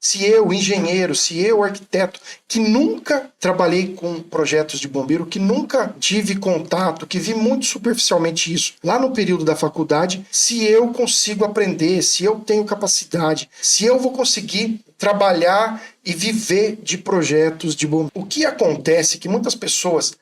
Se eu, engenheiro, se eu, arquiteto, que nunca trabalhei com projetos de bombeiro, que nunca tive contato, que vi muito superficialmente isso lá no período da faculdade, se eu consigo aprender, se eu tenho capacidade, se eu vou conseguir trabalhar e viver de projetos de bombeiro. O que acontece é que muitas pessoas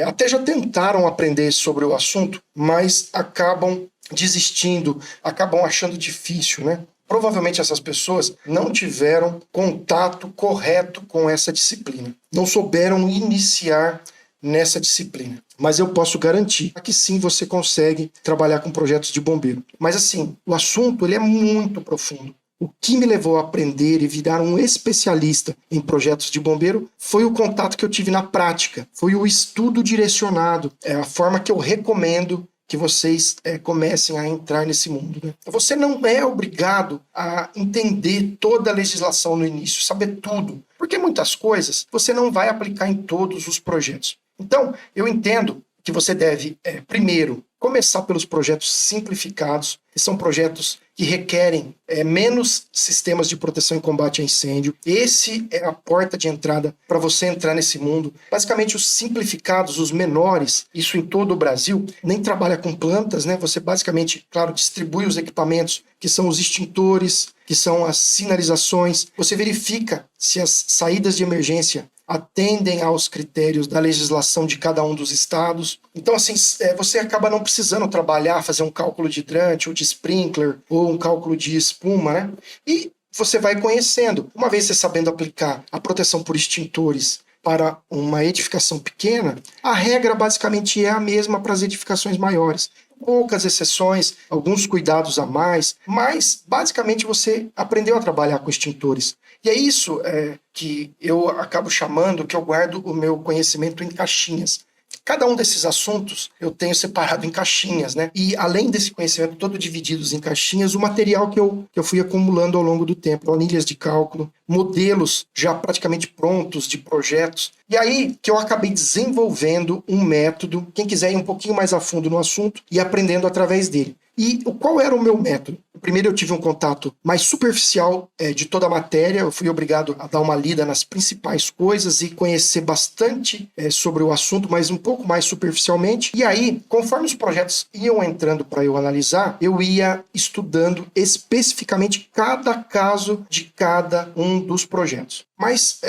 até já tentaram aprender sobre o assunto, mas acabam desistindo, acabam achando difícil, né? Provavelmente essas pessoas não tiveram contato correto com essa disciplina, não souberam iniciar nessa disciplina. Mas eu posso garantir que sim, você consegue trabalhar com projetos de bombeiro. Mas assim, o assunto ele é muito profundo. O que me levou a aprender e virar um especialista em projetos de bombeiro foi o contato que eu tive na prática, foi o estudo direcionado, é a forma que eu recomendo que vocês comecem a entrar nesse mundo. Né? Você não é obrigado a entender toda a legislação no início, saber tudo, porque muitas coisas você não vai aplicar em todos os projetos. Então, eu entendo que você deve, primeiro, começar pelos projetos simplificados, que são projetos que requerem menos sistemas de proteção e combate a incêndio. Esse é a porta de entrada para você entrar nesse mundo. Basicamente, os simplificados, os menores, isso em todo o Brasil, nem trabalha com plantas, né? Você basicamente, claro, distribui os equipamentos, que são os extintores, que são as sinalizações. Você verifica se as saídas de emergência atendem aos critérios da legislação de cada um dos estados. Então, assim, você acaba não precisando trabalhar, fazer um cálculo de hidrante ou de sprinkler ou um cálculo de espuma, né? E você vai conhecendo. Uma vez você sabendo aplicar a proteção por extintores para uma edificação pequena, a regra basicamente é a mesma para as edificações maiores. Poucas exceções, alguns cuidados a mais, mas basicamente você aprendeu a trabalhar com extintores. E é isso que eu acabo chamando, que eu guardo o meu conhecimento em caixinhas. Cada um desses assuntos eu tenho separado em caixinhas, né? E além desse conhecimento todo divididos em caixinhas, o material que eu fui acumulando ao longo do tempo, planilhas de cálculo, modelos já praticamente prontos de projetos. E aí que eu acabei desenvolvendo um método, quem quiser ir um pouquinho mais a fundo no assunto e aprendendo através dele. E qual era o meu método? Primeiro eu tive um contato mais superficial de toda a matéria, eu fui obrigado a dar uma lida nas principais coisas e conhecer bastante sobre o assunto, mas um pouco mais superficialmente. E aí, conforme os projetos iam entrando para eu analisar, eu ia estudando especificamente cada caso de cada um dos projetos. Mas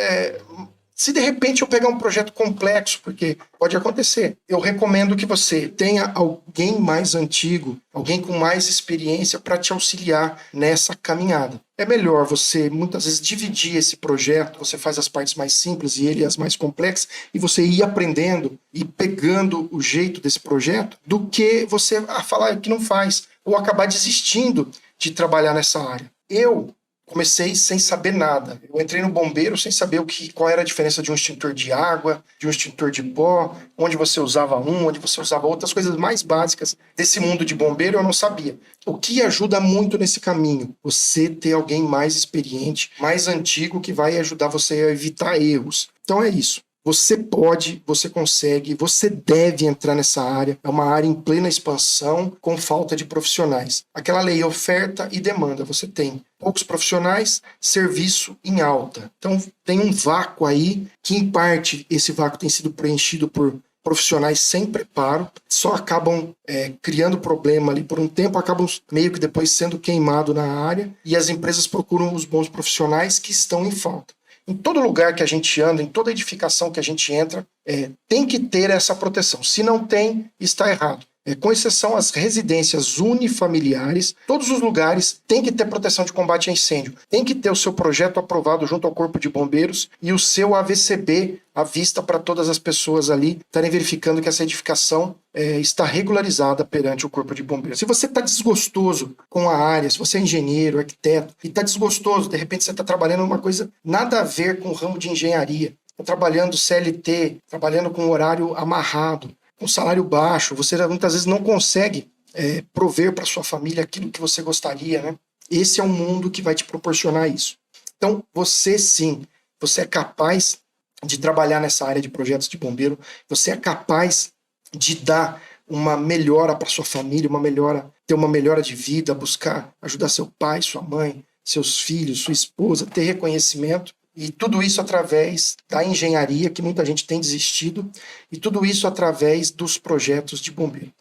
se de repente eu pegar um projeto complexo, porque pode acontecer, eu recomendo que você tenha alguém mais antigo, alguém com mais experiência para te auxiliar nessa caminhada. É melhor você, muitas vezes, dividir esse projeto, você faz as partes mais simples e ele as mais complexas, e você ir aprendendo e pegando o jeito desse projeto, do que você falar que não faz, ou acabar desistindo de trabalhar nessa área. Eu comecei sem saber nada. Eu entrei no bombeiro sem saber qual era a diferença de um extintor de água, de um extintor de pó, onde você usava um, onde você usava outras coisas mais básicas desse mundo de bombeiro eu não sabia. O que ajuda muito nesse caminho? Você ter alguém mais experiente, mais antigo, que vai ajudar você a evitar erros. Então é isso. Você pode, você consegue, você deve entrar nessa área. É uma área em plena expansão, com falta de profissionais. Aquela lei oferta e demanda. Você tem poucos profissionais, serviço em alta. Então tem um vácuo aí, que em parte esse vácuo tem sido preenchido por profissionais sem preparo, só acabam criando problema ali por um tempo, acabam meio que depois sendo queimado na área, e as empresas procuram os bons profissionais que estão em falta. Em todo lugar que a gente anda, em toda edificação que a gente entra, tem que ter essa proteção. Se não tem, está errado. Com exceção às residências unifamiliares, todos os lugares têm que ter proteção de combate a incêndio. Tem que ter o seu projeto aprovado junto ao Corpo de Bombeiros e o seu AVCB à vista para todas as pessoas ali estarem verificando que essa edificação está regularizada perante o Corpo de Bombeiros. Se você está desgostoso com a área, se você é engenheiro, arquiteto, e está desgostoso, de repente você está trabalhando uma coisa nada a ver com o ramo de engenharia, está trabalhando CLT, trabalhando com horário amarrado, com salário baixo, você muitas vezes não consegue prover para sua família aquilo que você gostaria, né? Esse é um mundo que vai te proporcionar isso. Então, você sim, você é capaz de trabalhar nessa área de projetos de bombeiro, você é capaz de dar uma melhora para sua família, ter uma melhora de vida, buscar ajudar seu pai, sua mãe, seus filhos, sua esposa, ter reconhecimento. E tudo isso através da engenharia, que muita gente tem desistido, e tudo isso através dos projetos de bombeiro.